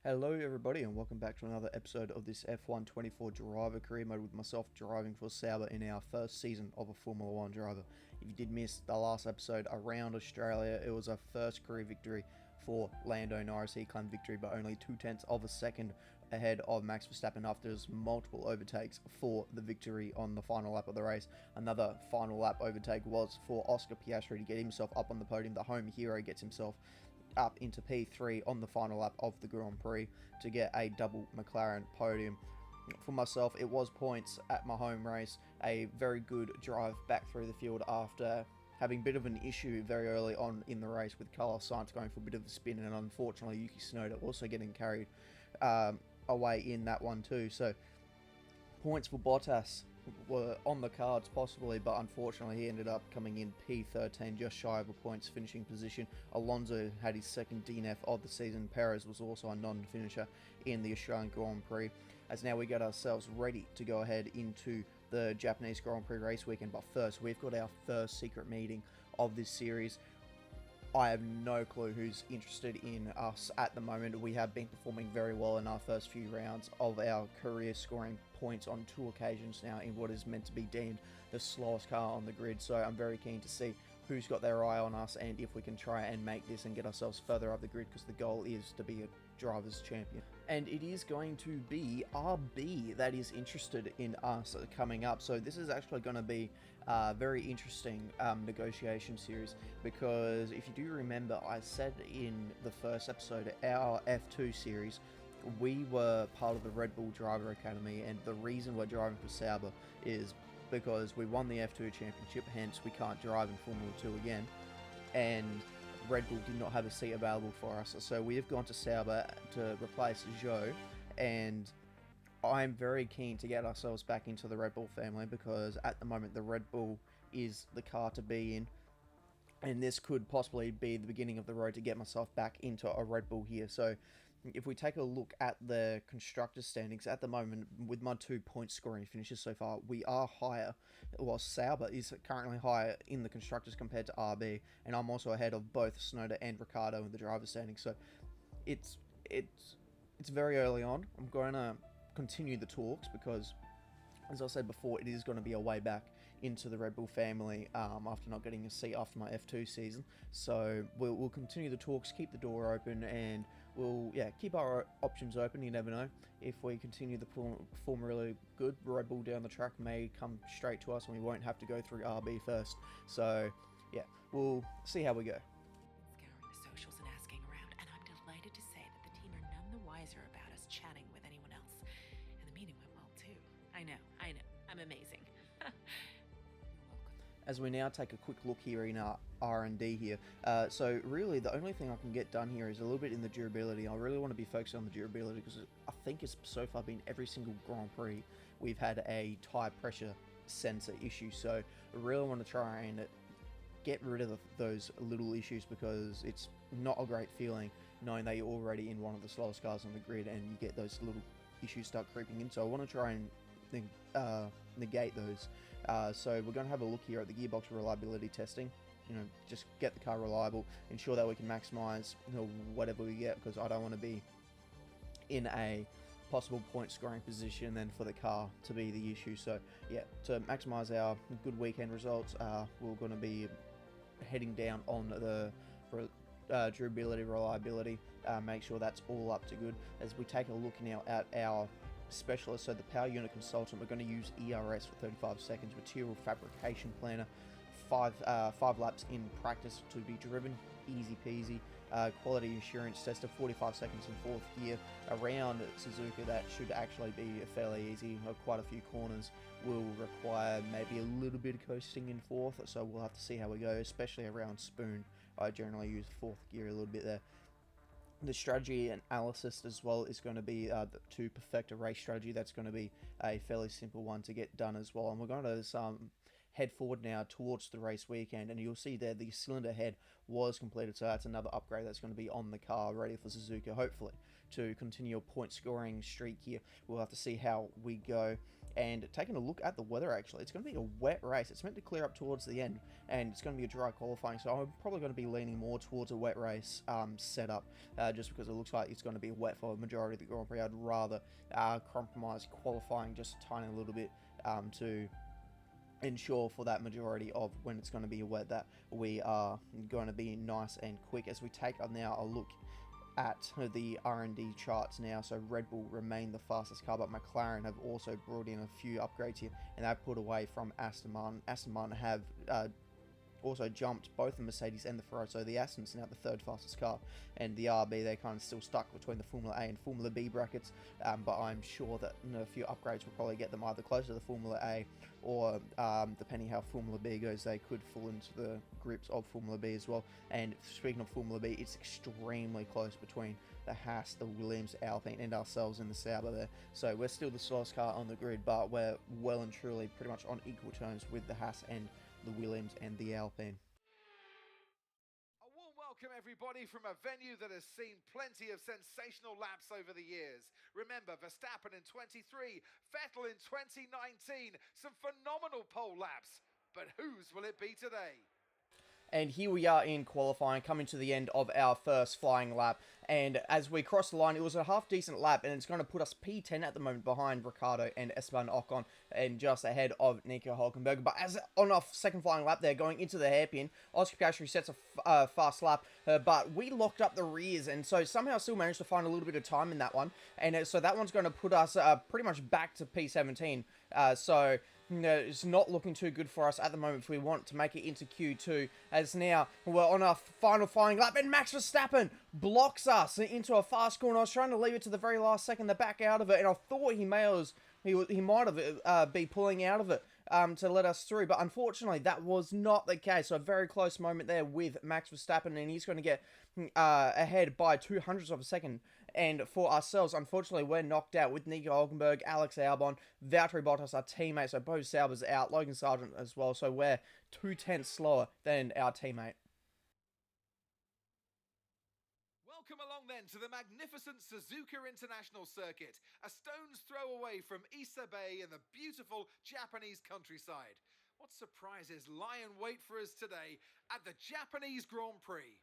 Hello everybody and welcome back to another episode of this F1 24 driver career mode with myself driving for Sauber in our first season of a Formula 1 driver. If you did miss the last episode around Australia, it was our first career victory for Lando Norris. He claimed victory by only 0.2 of a second ahead of Max Verstappen after his multiple overtakes for the victory on the final lap of the race. Another final lap overtake was for Oscar Piastri to get himself up on the podium. The home hero gets himself up into P3 on the final lap of the Grand Prix to get a double McLaren podium. For myself, it was points at my home race, a very good drive back through the field after having a bit of an issue very early on in the race with Carlos Sainz going for a bit of a spin, and unfortunately Yuki Tsunoda also getting carried away in that one too. So points for Bottas were on the cards possibly, but unfortunately he ended up coming in P13, just shy of a points finishing position. Alonso had his second DNF of the season. Perez was also a non-finisher in the Australian Grand Prix. As now we get ourselves ready to go ahead into the Japanese Grand Prix race weekend, but first we've got our first secret meeting of this series. I have no clue who's interested in us at the moment. We have been performing very well in our first few rounds of our career, scoring points on 2 occasions now in what is meant to be deemed the slowest car on the grid. So I'm very keen to see who's got their eye on us and if we can try and make this and get ourselves further up the grid, because the goal is to be a driver's champion. And it is going to be RB that is interested in us coming up. So this is actually going to be a very interesting negotiation series, because if you do remember, I said in the first episode, our F2 series, we were part of the Red Bull Driver Academy, and the reason we're driving for Sauber is because we won the F2 championship, hence we can't drive in Formula 2 again, and Red Bull did not have a seat available for us, so we have gone to Sauber to replace Zhou, and I'm very keen to get ourselves back into the Red Bull family, because at the moment the Red Bull is the car to be in, and this could possibly be the beginning of the road to get myself back into a Red Bull here. So if we take a look at the constructors standings at the moment, with my 2 point scoring finishes so far, we are higher. Well, Sauber is currently higher in the constructors compared to RB, and I'm also ahead of both Tsunoda and Ricciardo in the driver's standings. So it's very early on. I'm going to continue the talks because, as I said before, it is going to be a way back into the Red Bull family after not getting a seat after my F2 season. So we'll continue the talks, keep the door open, and we'll keep our options open. You never know. If we continue the perform really good, Red Bull down the track may come straight to us and we won't have to go through RB first. So yeah, we'll see how we go. Scouring the socials and asking around, and I'm delighted to say that the team are none the wiser about us chatting with anyone else. And the meeting went well too. I know. I'm amazing. You're welcome. As we now take a quick look here in our R&D here, so really the only thing I can get done here is a little bit in the durability. I really want to be focused on the durability, because I think it's so far been every single Grand Prix we've had a tyre pressure sensor issue, so I really want to try and get rid of those little issues, because it's not a great feeling knowing that you're already in one of the slowest cars on the grid and you get those little issues start creeping in. So I want to try and negate those. So we're going to have a look here at the gearbox reliability testing. Just get the car reliable, ensure that we can maximize whatever we get, because I don't want to be in a possible point scoring position then for the car to be the issue. So yeah, to maximize our good weekend results, we're going to be heading down on the durability, reliability, make sure that's all up to good. As we take a look now at our specialist, so the power unit consultant, we're going to use ERS for 35 seconds, material fabrication planner, five laps in practice to be driven, easy peasy. Quality assurance tester, 45 seconds in 4th gear around Suzuka. That should actually be fairly easy. Quite a few corners will require maybe a little bit of coasting in 4th, so we'll have to see how we go, especially around Spoon. I generally use 4th gear a little bit there. The strategy analysis as well is going to be to perfect a race strategy. That's going to be a fairly simple one to get done as well. And we're going to head forward now towards the race weekend, and you'll see there the cylinder head was completed, so that's another upgrade that's going to be on the car ready for Suzuka, hopefully, to continue a point scoring streak here. We'll have to see how we go. And taking a look at the weather, actually, it's going to be a wet race. It's meant to clear up towards the end, and it's going to be a dry qualifying, so I'm probably going to be leaning more towards a wet race setup, just because it looks like it's going to be wet for a majority of the Grand Prix. I'd rather compromise qualifying just a tiny little bit to ensure for that majority of when it's going to be wet that we are going to be nice and quick. As we take now a look at the R&D charts now, so Red Bull remain the fastest car, but McLaren have also brought in a few upgrades here, and they've put away from Aston Martin. Aston Martin have also jumped both the Mercedes and the Ferrari, so the Aston's now the third fastest car, and the RB, they're kind of still stuck between the Formula A and Formula B brackets, but I'm sure that a few upgrades will probably get them either closer to the Formula A, or depending how Formula B goes, they could fall into the grips of Formula B as well. And speaking of Formula B, it's extremely close between the Haas, the Williams, Alpine, and ourselves in the Sauber there. So we're still the slowest car on the grid, but we're well and truly pretty much on equal terms with the Haas and the Williams and the Alpine. A warm welcome everybody from a venue that has seen plenty of sensational laps over the years. Remember, Verstappen in 23, Vettel in 2019, some phenomenal pole laps. But whose will it be today? And here we are in qualifying, coming to the end of our first flying lap. And as we cross the line, it was a half-decent lap, and it's going to put us P10 at the moment behind Ricciardo and Esteban Ocon, and just ahead of Nico Hülkenberg. But as on our second flying lap there, going into the hairpin, Oscar Piastri sets a fast lap, but we locked up the rears, and so somehow still managed to find a little bit of time in that one. And so that one's going to put us pretty much back to P17. So it's not looking too good for us at the moment if we want to make it into Q2, as now we're on our final flying lap, and Max Verstappen blocks us into a fast corner. I was trying to leave it to the very last second to back out of it, and I thought he might have be pulling out of it to let us through, but unfortunately that was not the case. So a very close moment there with Max Verstappen, and he's going to get ahead by 0.02 of a second. And for ourselves, unfortunately, we're knocked out with Nico Hülkenberg, Alex Albon, Valtteri Bottas, our teammate. So both Sauber's out, Logan Sargent as well. So we're 0.2 slower than our teammate. Welcome along then to the magnificent Suzuka International Circuit, a stone's throw away from Issa Bay in the beautiful Japanese countryside. What surprises lie in wait for us today at the Japanese Grand Prix?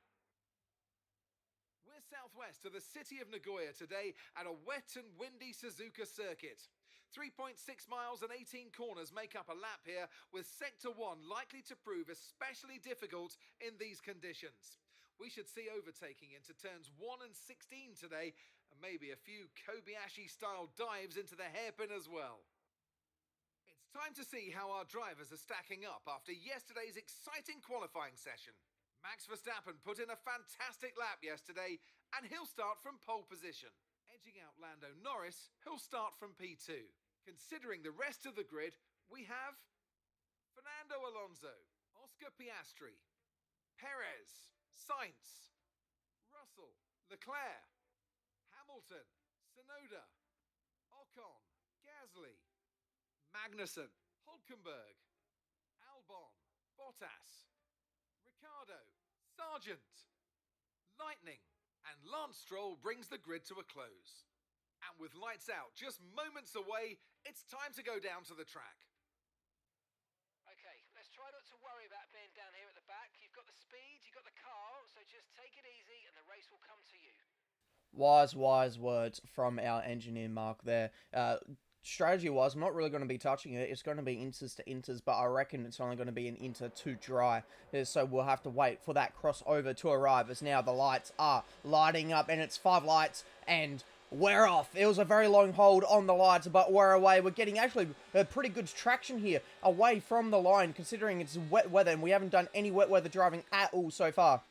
We're southwest of the city of Nagoya today at a wet and windy Suzuka circuit. 3.6 miles and 18 corners make up a lap here, with Sector 1 likely to prove especially difficult in these conditions. We should see overtaking into turns 1 and 16 today, and maybe a few Kobayashi-style dives into the hairpin as well. It's time to see how our drivers are stacking up after yesterday's exciting qualifying session. Max Verstappen put in a fantastic lap yesterday, and he'll start from pole position. Edging out Lando Norris, he'll start from P2. Considering the rest of the grid, we have Fernando Alonso, Oscar Piastri, Perez, Sainz, Russell, Leclerc, Hamilton, Tsunoda, Ocon, Gasly, Magnussen, Hülkenberg, Albon, Bottas, Ricciardo, Sargent, Lightning, and Lance Stroll brings the grid to a close. And with lights out just moments away, it's time to go down to the track. Okay, let's try not to worry about being down here at the back. You've got the speed, you've got the car, so just take it easy and the race will come to you. Wise words from our engineer Mark there. Strategy-wise, I'm not really going to be touching it. It's going to be inters to inters, but I reckon it's only going to be an inter to dry. So we'll have to wait for that crossover to arrive, as now the lights are lighting up, and it's 5 lights, and we're off. It was a very long hold on the lights, but we're away. We're getting actually a pretty good traction here away from the line, considering it's wet weather, and we haven't done any wet weather driving at all so far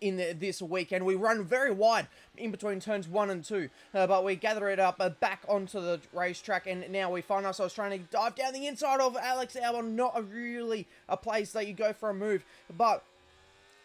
in this weekend. We run very wide in between turns 1 and 2, but we gather it up back onto the racetrack, and now we find ourselves trying to dive down the inside of Alex Albon. Not really a place that you go for a move, but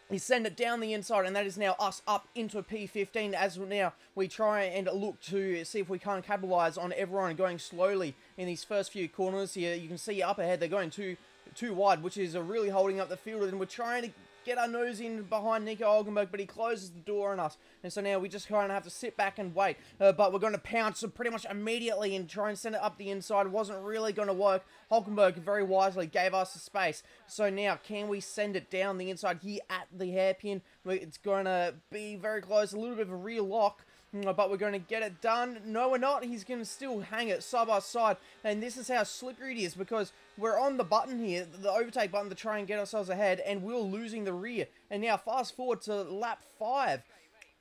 we send it down the inside, and that is now us up into P15, as now we try and look to see if we can't capitalize on everyone going slowly in these first few corners here. You can see up ahead they're going too wide, which is really holding up the field, and we're trying to get our nose in behind Nico Hulkenberg, but he closes the door on us. And so now we just kind of have to sit back and wait. But we're going to pounce pretty much immediately and try and send it up the inside. It wasn't really going to work. Hulkenberg very wisely gave us the space. So now, can we send it down the inside here at the hairpin? It's going to be very close, a little bit of a rear lock. But we're going to get it done. No, we're not. He's going to still hang it side by side. And this is how slippery it is, because we're on the button here, the overtake button, to try and get ourselves ahead, and we're losing the rear. And now fast forward to lap 5.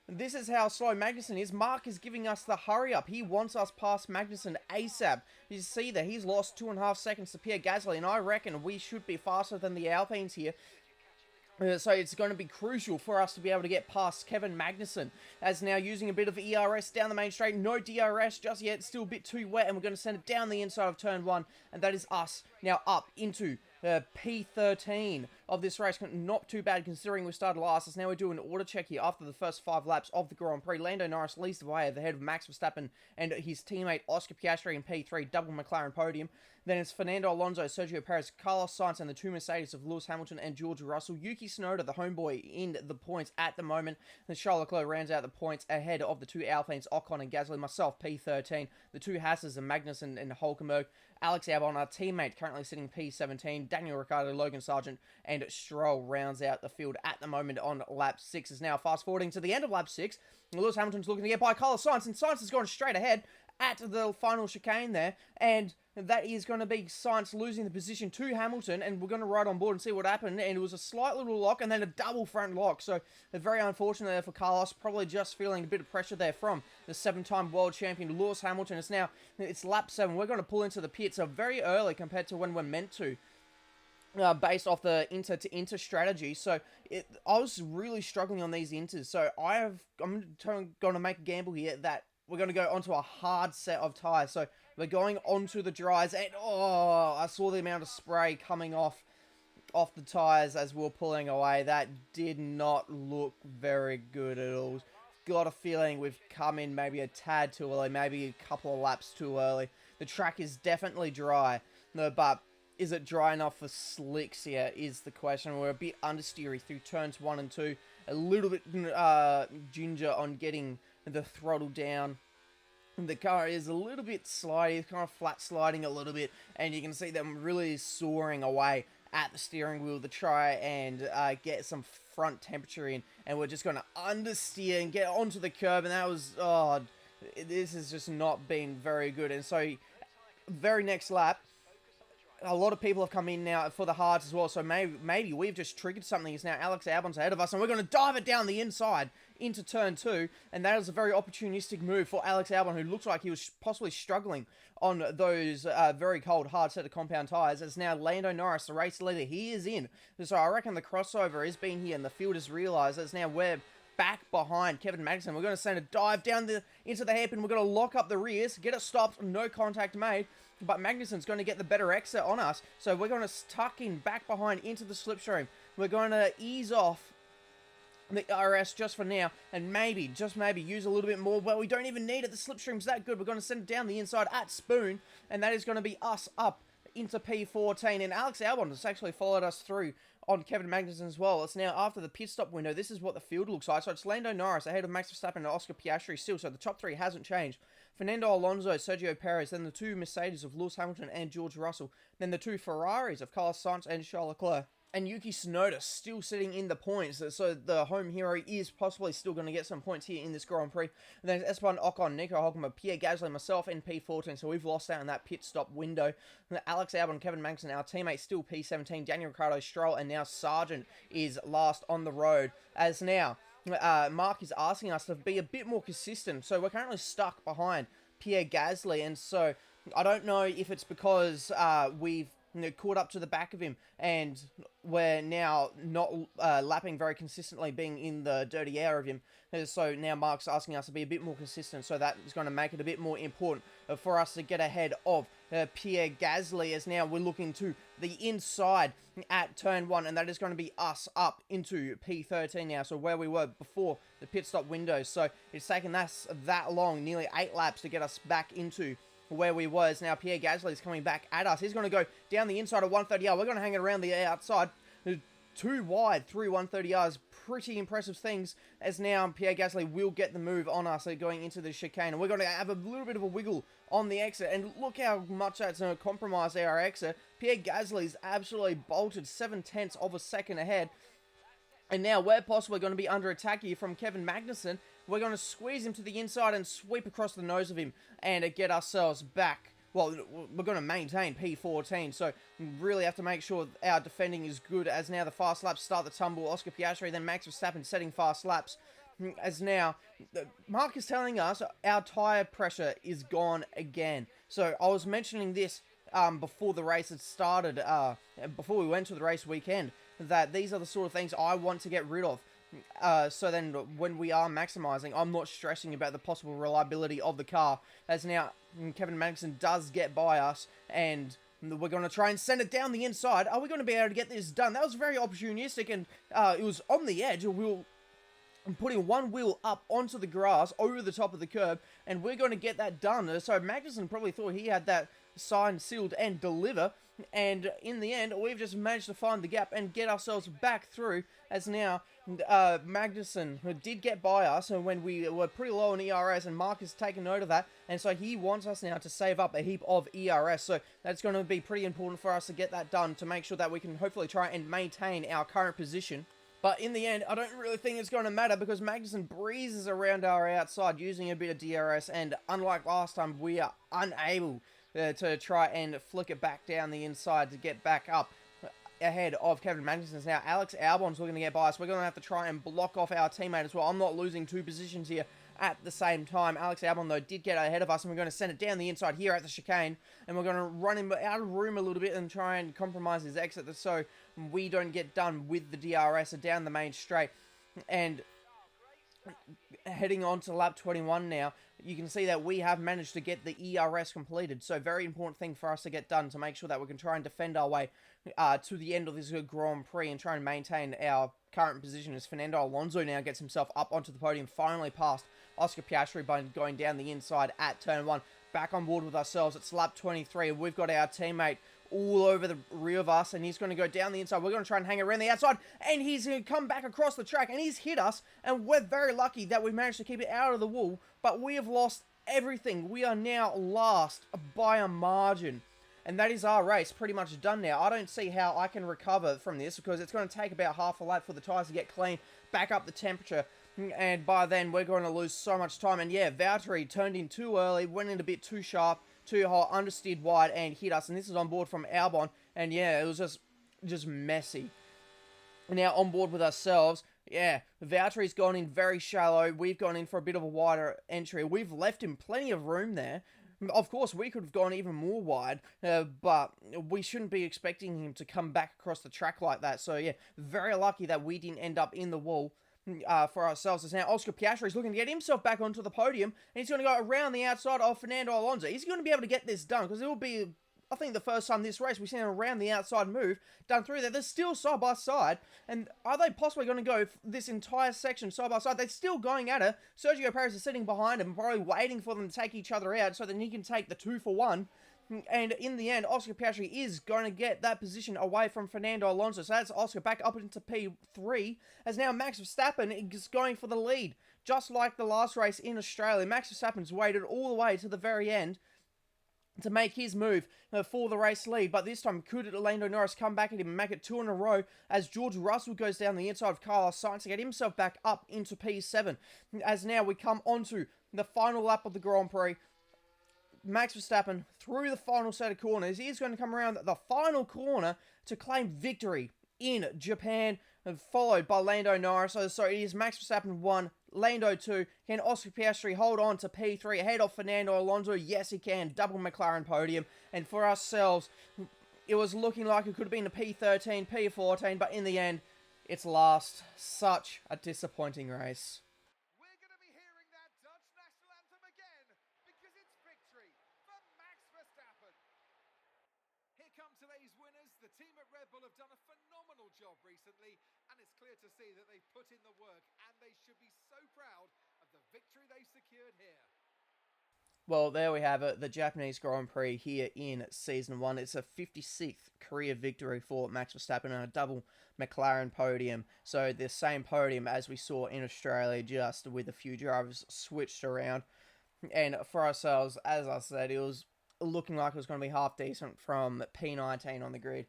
This is how slow Magnussen is. Mark is giving us the hurry up. He wants us past Magnussen ASAP. You see that he's lost 2.5 seconds to Pierre Gasly, and I reckon we should be faster than the Alpines here. So it's going to be crucial for us to be able to get past Kevin Magnussen, as now using a bit of ERS down the main straight. No DRS just yet, still a bit too wet, and we're going to send it down the inside of turn 1, and that is us now up into P13 of this race. Not too bad considering we started last, as now we're doing an auto check here after the first 5 laps of the Grand Prix. Lando Norris leads the way at the head of Max Verstappen and his teammate Oscar Piastri in P3, double McLaren podium. Then it's Fernando Alonso, Sergio Perez, Carlos Sainz, and the 2 Mercedes of Lewis Hamilton and George Russell. Yuki Tsunoda, the homeboy, in the points at the moment. And Charles Leclerc rounds out the points ahead of the 2 Alpines, Ocon and Gasly. Myself, P13. The 2 Hasses, and Magnussen and Hulkenberg. Alex Albon, our teammate, currently sitting P17. Daniel Ricciardo, Logan Sargent, and Stroll rounds out the field at the moment on lap 6. Is now fast forwarding to the end of lap 6. Lewis Hamilton's looking to get by Carlos Sainz, and Sainz has gone straight ahead at the final chicane there, and that is going to be Sainz losing the position to Hamilton, and we're going to ride on board and see what happened. And it was a slight little lock and then a double front lock, so very unfortunate there for Carlos, probably just feeling a bit of pressure there from the 7-time world champion Lewis Hamilton. It's lap 7. We're going to pull into the pits so very early compared to when we're meant to, based off the inter-to-inter strategy. So I was really struggling on these inters, so I'm going to make a gamble here that we're going to go onto a hard set of tyres. So we're going onto the dries, and I saw the amount of spray coming off the tyres as we were pulling away. That did not look very good at all. Got a feeling we've come in maybe a tad too early, maybe a couple of laps too early. The track is definitely dry, but is it dry enough for slicks here is the question. We're a bit understeery through turns 1 and 2. A little bit ginger on getting the throttle down. The car is a little bit slidey, it's kind of flat sliding a little bit, and you can see them really soaring away at the steering wheel to try and get some front temperature in, and we're just going to understeer and get onto the curb, and that was, this has just not been very good. And so, very next lap, a lot of people have come in now for the hards as well, so maybe we've just triggered something. It's now Alex Albon's ahead of us, and we're going to dive it down the inside into turn 2, and that is a very opportunistic move for Alex Albon, who looks like he was possibly struggling on those very cold, hard set of compound tyres. As now Lando Norris, the race leader, he is in. So I reckon the crossover has been here, and the field has realised that now we're back behind Kevin Magnussen. We're going to send a dive down into the hairpin. We're going to lock up the rears, get it stopped, no contact made. But Magnussen's going to get the better exit on us. So we're going to tuck in back behind into the slipstream. We're going to ease off the RS just for now, and maybe, just maybe, use a little bit more. Well, we don't even need it. The slipstream's that good. We're going to send it down the inside at Spoon, and that is going to be us up into P14. And Alex Albon has actually followed us through on Kevin Magnussen as well. It's now after the pit stop window. This is what the field looks like. So it's Lando Norris ahead of Max Verstappen and Oscar Piastri still. So the top 3 hasn't changed. Fernando Alonso, Sergio Perez, then the 2 Mercedes of Lewis Hamilton and George Russell, then the 2 Ferraris of Carlos Sainz and Charles Leclerc. And Yuki Tsunoda still sitting in the points, so the home hero is possibly still going to get some points here in this Grand Prix. And then Esteban Ocon, Nico Hulkenberg, Pierre Gasly, myself in P14, so we've lost out in that pit stop window. And Alex Albon, Kevin Magnussen, our teammate, still P17, Daniel Ricciardo, Stroll, and now Sargent is last on the road. As now, Mark is asking us to be a bit more consistent, so we're currently stuck behind Pierre Gasly, and so I don't know if it's because we've caught up to the back of him, and we're now not lapping very consistently, being in the dirty air of him. So now Mark's asking us to be a bit more consistent, so that is going to make it a bit more important for us to get ahead of Pierre Gasly, as now we're looking to the inside at turn 1, and that is going to be us up into P13 now, so where we were before the pit stop window. So it's taken us that long, nearly 8 laps, to get us back into where we was. Now Pierre Gasly is coming back at us. He's going to go down the inside of 130R. We're going to hang it around the outside. too wide through 130Rs. Pretty impressive things, as now Pierre Gasly will get the move on us going into the chicane. And we're going to have a little bit of a wiggle on the exit. And look how much that's going to compromise our exit. Pierre Gasly's absolutely bolted 7/10 of a second ahead. And now we're possibly going to be under attack here from Kevin Magnussen. We're going to squeeze him to the inside and sweep across the nose of him and get ourselves back. Well, we're going to maintain P14, so we really have to make sure our defending is good, as now the fast laps start the tumble. Oscar Piastri, then Max Verstappen setting fast laps. As now, Mark is telling us our tyre pressure is gone again. So I was mentioning this before the race had started, before we went to the race weekend, that these are the sort of things I want to get rid of. So then when we are maximizing, I'm not stressing about the possible reliability of the car, as now Kevin Magnussen does get by us, and we're going to try and send it down the inside. Are we going to be able to get this done? That was very opportunistic, and it was on the edge. We'll putting one wheel up onto the grass over the top of the curb, and we're going to get that done. So Magnussen probably thought he had that signed, sealed, and deliver, and in the end, we've just managed to find the gap and get ourselves back through, as now Magnussen did get by us when we were pretty low on ERS, and Mark has taken note of that, and so he wants us now to save up a heap of ERS, so that's going to be pretty important for us to get that done to make sure that we can hopefully try and maintain our current position. But in the end, I don't really think it's going to matter, because Magnussen breezes around our outside using a bit of DRS, and unlike last time, we are unable to try and flick it back down the inside to get back up ahead of Kevin Magnussen. Now, Alex Albon's looking to get by us. We're going to have to try and block off our teammate as well. I'm not losing two positions here at the same time. Alex Albon, though, did get ahead of us, and we're going to send it down the inside here at the chicane, and we're going to run him out of room a little bit and try and compromise his exit so we don't get done with the DRS down the main straight. And heading on to lap 21 now, you can see that we have managed to get the ERS completed. So very important thing for us to get done to make sure that we can try and defend our way to the end of this Grand Prix and try and maintain our current position, as Fernando Alonso now gets himself up onto the podium, finally past Oscar Piastri by going down the inside at turn 1. Back on board with ourselves. It's lap 23. We've got our teammate all over the rear of us, and he's going to go down the inside. We're going to try and hang around the outside, and he's going to come back across the track, and he's hit us, and we're very lucky that we managed to keep it out of the wall, but we have lost everything. We are now last by a margin, and that is our race pretty much done now. I don't see how I can recover from this, because it's going to take about half a lap for the tyres to get clean, back up the temperature, and by then we're going to lose so much time. And yeah, Valtteri turned in too early, went in a bit too sharp, too hot, understeered wide, and hit us. And this is on board from Albon, and yeah, it was just messy. Now on board with ourselves, yeah, Valtteri's gone in very shallow. We've gone in for a bit of a wider entry. We've left him plenty of room there. Of course, we could have gone even more wide, but we shouldn't be expecting him to come back across the track like that. So yeah, very lucky that we didn't end up in the wall for ourselves. As now Oscar Piastri is looking to get himself back onto the podium, and he's going to go around the outside of Fernando Alonso. He's going to be able to get this done, because it will be, I think, the first time this race we've seen an around the outside move done through there. They're still side by side, and are they possibly going to go this entire section side by side? They're still going at it. Sergio Perez is sitting behind him, probably waiting for them to take each other out so that he can take the 2-for-1. And in the end, Oscar Piastri is going to get that position away from Fernando Alonso. So that's Oscar back up into P3, as now Max Verstappen is going for the lead. Just like the last race in Australia, Max Verstappen's waited all the way to the very end to make his move for the race lead. But this time, could Lando Norris come back at him and make it 2 in a row, as George Russell goes down the inside of Carlos Sainz to get himself back up into P7. As now we come onto the final lap of the Grand Prix. Max Verstappen through the final set of corners. He's going to come around the final corner to claim victory in Japan, followed by Lando Norris. So it is Max Verstappen 1, Lando 2. Can Oscar Piastri hold on to P3 ahead of Fernando Alonso? Yes, he can. Double McLaren podium. And for ourselves, it was looking like it could have been a P13, P14, but in the end, it's last. Such a disappointing race. Today's winners, the team at Red Bull have done a phenomenal job recently, and it's clear to see that they've put in the work, and they should be so proud of the victory they secured here. Well, there we have it, the Japanese Grand Prix here in Season 1. It's a 56th career victory for Max Verstappen and a double McLaren podium. So the same podium as we saw in Australia, just with a few drivers switched around. And for ourselves, as I said, it was looking like it was going to be half decent from P19 on the grid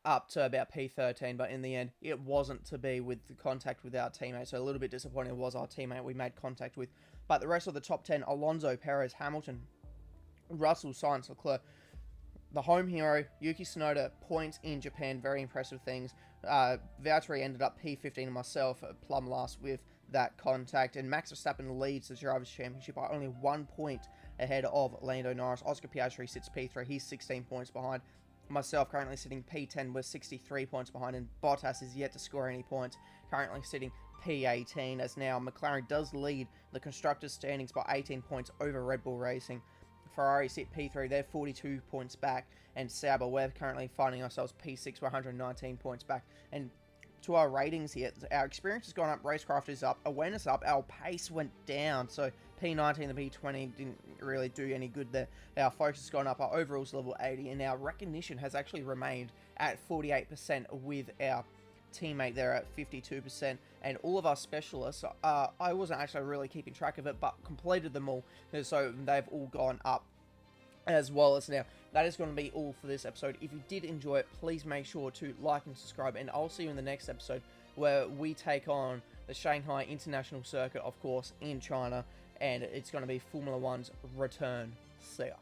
up to about P13, but in the end, it wasn't to be with the contact with our teammate. So a little bit disappointing was our teammate we made contact with. But the rest of the top 10, Alonso, Perez, Hamilton, Russell, Sainz, Leclerc, the home hero, Yuki Tsunoda, points in Japan, very impressive things. Valtteri ended up P15 and myself, plumb last with that contact. And Max Verstappen leads the Drivers' Championship by only 1 point ahead of Lando Norris. Oscar Piastri sits P3, he's 16 points behind. Myself currently sitting P10 with 63 points behind, and Bottas is yet to score any points, currently sitting P18, as now McLaren does lead the Constructors' standings by 18 points over Red Bull Racing. Ferrari sit P3, they're 42 points back, and Sauber, we're currently finding ourselves P6, we're 119 points back. And to our ratings here, our experience has gone up, racecraft is up, awareness up, our pace went down, so P19 and P20 didn't really do any good there. Our focus has gone up, our overall's level 80, and our recognition has actually remained at 48% with our teammate there at 52%, and all of our specialists, I wasn't actually really keeping track of it, but completed them all, so they've all gone up as well. As now, that is going to be all for this episode. If you did enjoy it, please make sure to like and subscribe, and I'll see you in the next episode where we take on the Shanghai International Circuit, of course, in China, and it's going to be Formula One's return. See ya.